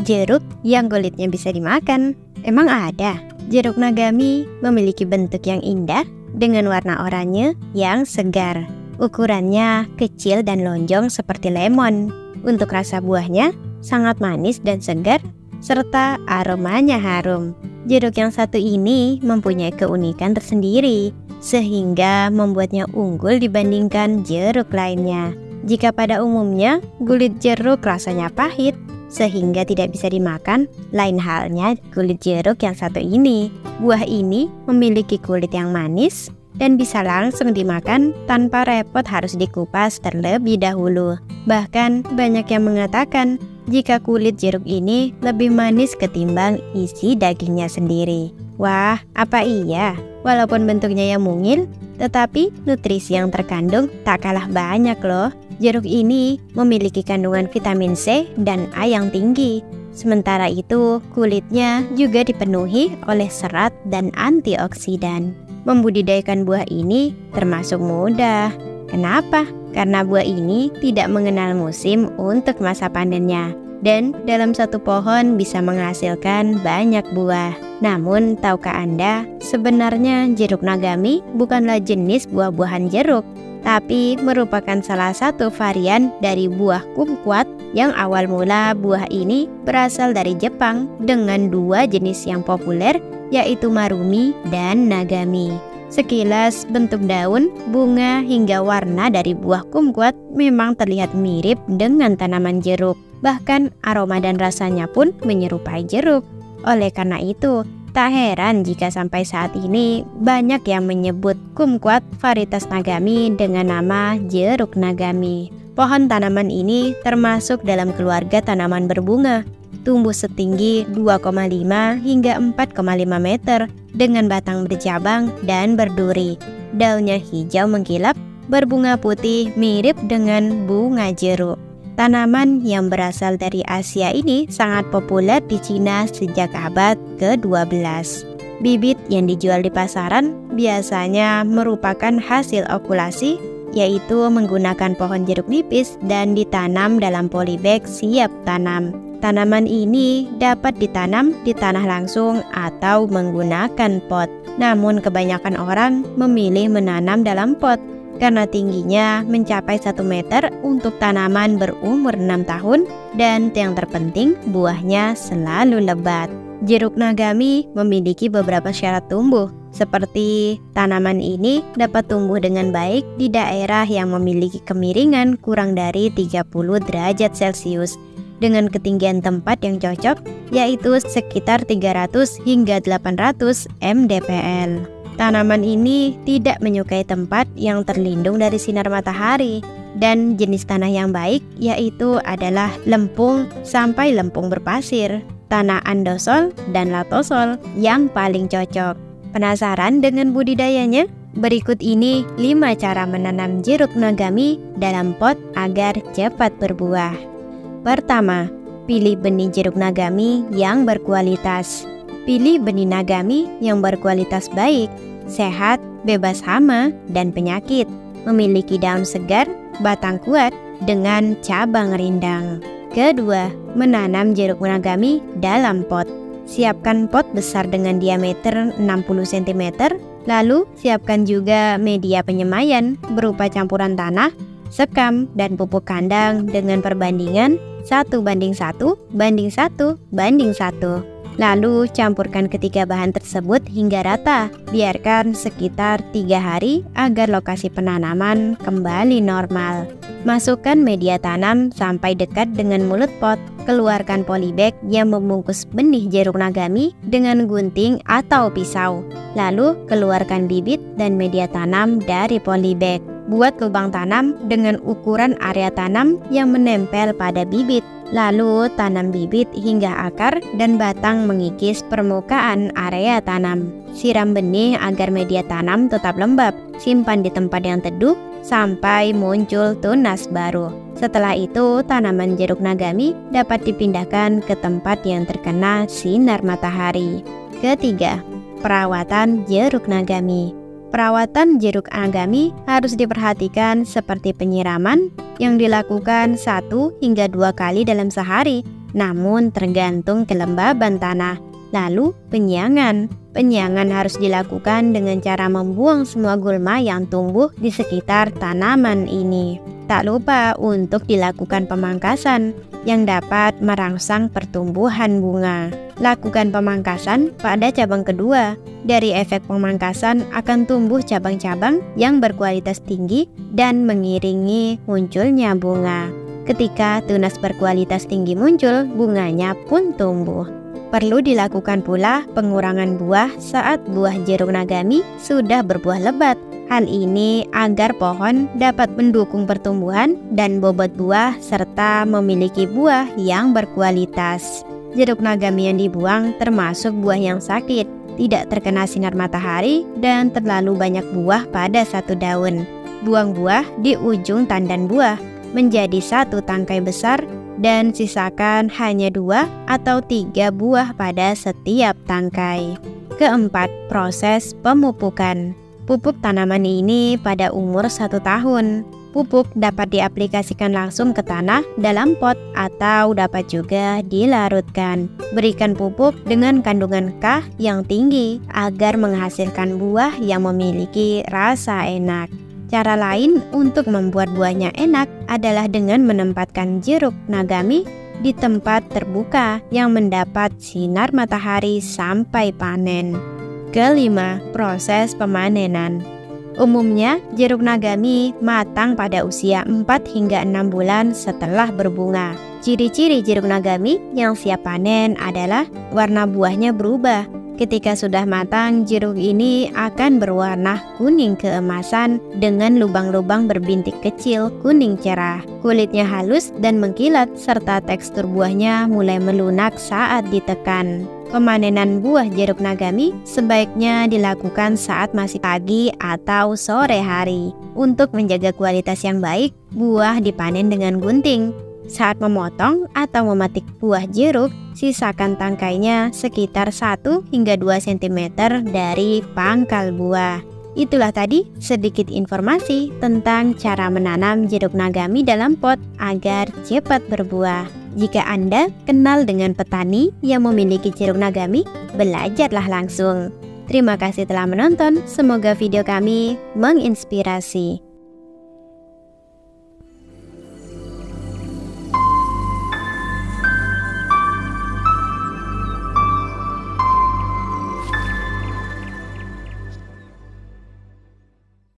jeruk yang kulitnya bisa dimakan. Emang ada? Jeruk Nagami memiliki bentuk yang indah dengan warna oranye yang segar. Ukurannya kecil dan lonjong seperti lemon. Untuk rasa buahnya sangat manis dan segar, serta aromanya harum. Jeruk yang satu ini mempunyai keunikan tersendiri, sehingga membuatnya unggul dibandingkan jeruk lainnya. Jika pada umumnya kulit jeruk rasanya pahit, sehingga tidak bisa dimakan, lain halnya kulit jeruk yang satu ini. Buah ini memiliki kulit yang manis dan bisa langsung dimakan tanpa repot harus dikupas terlebih dahulu. Bahkan banyak yang mengatakan jika kulit jeruk ini lebih manis ketimbang isi dagingnya sendiri. Wah, apa iya? Walaupun bentuknya yang mungil, tetapi nutrisi yang terkandung tak kalah banyak loh. Jeruk ini memiliki kandungan vitamin C dan A yang tinggi. Sementara itu, kulitnya juga dipenuhi oleh serat dan antioksidan. Membudidayakan buah ini termasuk mudah. Kenapa? Karena buah ini tidak mengenal musim untuk masa panennya. Dan dalam satu pohon bisa menghasilkan banyak buah. Namun, tahukah Anda, sebenarnya jeruk Nagami bukanlah jenis buah-buahan jeruk, tapi merupakan salah satu varian dari buah kumquat yang awal mula buah ini berasal dari Jepang dengan dua jenis yang populer, yaitu Marumi dan Nagami. Sekilas bentuk daun, bunga hingga warna dari buah kumquat memang terlihat mirip dengan tanaman jeruk. Bahkan aroma dan rasanya pun menyerupai jeruk. Oleh karena itu, tak heran jika sampai saat ini banyak yang menyebut kumquat varietas Nagami dengan nama jeruk Nagami. Pohon tanaman ini termasuk dalam keluarga tanaman berbunga. Tumbuh setinggi 2,5 hingga 4,5 meter dengan batang bercabang dan berduri. Daunnya hijau mengkilap, berbunga putih mirip dengan bunga jeruk. Tanaman yang berasal dari Asia ini sangat populer di Cina sejak abad ke-12. Bibit yang dijual di pasaran biasanya merupakan hasil okulasi, yaitu menggunakan pohon jeruk nipis dan ditanam dalam polybag siap tanam. Tanaman ini dapat ditanam di tanah langsung atau menggunakan pot. Namun kebanyakan orang memilih menanam dalam pot karena tingginya mencapai 1 meter untuk tanaman berumur 6 tahun dan yang terpenting buahnya selalu lebat. Jeruk Nagami memiliki beberapa syarat tumbuh, seperti tanaman ini dapat tumbuh dengan baik di daerah yang memiliki kemiringan kurang dari 30 derajat Celcius dengan ketinggian tempat yang cocok, yaitu sekitar 300 hingga 800 mdpl. Tanaman ini tidak menyukai tempat yang terlindung dari sinar matahari, dan jenis tanah yang baik yaitu adalah lempung sampai lempung berpasir, tanah andosol dan latosol yang paling cocok. Penasaran dengan budidayanya? Berikut ini 5 cara menanam jeruk Nagami dalam pot agar cepat berbuah. Pertama, pilih benih jeruk Nagami yang berkualitas. Pilih benih Nagami yang berkualitas baik, sehat, bebas hama dan penyakit, memiliki daun segar, batang kuat, dengan cabang rindang. Kedua, menanam jeruk Nagami dalam pot. Siapkan pot besar dengan diameter 60 cm, lalu siapkan juga media penyemaian berupa campuran tanah, sekam, dan pupuk kandang dengan perbandingan 1:1:1:1. Lalu campurkan ketiga bahan tersebut hingga rata. Biarkan sekitar 3 hari agar lokasi penanaman kembali normal. Masukkan media tanam sampai dekat dengan mulut pot. Keluarkan polybag yang membungkus benih jeruk Nagami dengan gunting atau pisau. Lalu keluarkan bibit dan media tanam dari polybag. Buat lubang tanam dengan ukuran area tanam yang menempel pada bibit. Lalu tanam bibit hingga akar dan batang mengikis permukaan area tanam. Siram benih agar media tanam tetap lembab. Simpan di tempat yang teduh sampai muncul tunas baru. Setelah itu, tanaman jeruk Nagami dapat dipindahkan ke tempat yang terkena sinar matahari. Ketiga, perawatan jeruk Nagami. Perawatan jeruk Nagami harus diperhatikan seperti penyiraman yang dilakukan 1 hingga 2 kali dalam sehari namun tergantung kelembaban tanah. Lalu penyiangan. Penyiangan harus dilakukan dengan cara membuang semua gulma yang tumbuh di sekitar tanaman ini. Tak lupa untuk dilakukan pemangkasan yang dapat merangsang pertumbuhan bunga. Lakukan pemangkasan pada cabang kedua. Dari efek pemangkasan akan tumbuh cabang-cabang yang berkualitas tinggi dan mengiringi munculnya bunga. Ketika tunas berkualitas tinggi muncul, bunganya pun tumbuh. Perlu dilakukan pula pengurangan buah saat buah jeruk nagami sudah berbuah lebat. Hal ini agar pohon dapat mendukung pertumbuhan dan bobot buah serta memiliki buah yang berkualitas. Jeruk nagami yang dibuang termasuk buah yang sakit, tidak terkena sinar matahari, dan terlalu banyak buah pada satu daun. Buang buah di ujung tandan buah menjadi satu tangkai besar dan sisakan hanya 2 atau 3 buah pada setiap tangkai. Keempat, proses pemupukan. Pupuk tanaman ini pada umur 1 tahun. Pupuk dapat diaplikasikan langsung ke tanah dalam pot atau dapat juga dilarutkan. Berikan pupuk dengan kandungan K yang tinggi agar menghasilkan buah yang memiliki rasa enak. Cara lain untuk membuat buahnya enak adalah dengan menempatkan jeruk nagami di tempat terbuka yang mendapat sinar matahari sampai panen. Kelima, proses pemanenan. Umumnya, jeruk nagami matang pada usia 4 hingga 6 bulan setelah berbunga. Ciri-ciri jeruk nagami yang siap panen adalah warna buahnya berubah. Ketika sudah matang, jeruk ini akan berwarna kuning keemasan dengan lubang-lubang berbintik kecil kuning cerah. Kulitnya halus dan mengkilat serta tekstur buahnya mulai melunak saat ditekan. Pemanenan buah jeruk nagami sebaiknya dilakukan saat masih pagi atau sore hari. Untuk menjaga kualitas yang baik, buah dipanen dengan gunting. Saat memotong atau memetik buah jeruk, sisakan tangkainya sekitar 1 hingga 2 cm dari pangkal buah. Itulah tadi sedikit informasi tentang cara menanam jeruk nagami dalam pot agar cepat berbuah. Jika Anda kenal dengan petani yang memiliki jeruk nagami, belajarlah langsung. Terima kasih telah menonton, semoga video kami menginspirasi.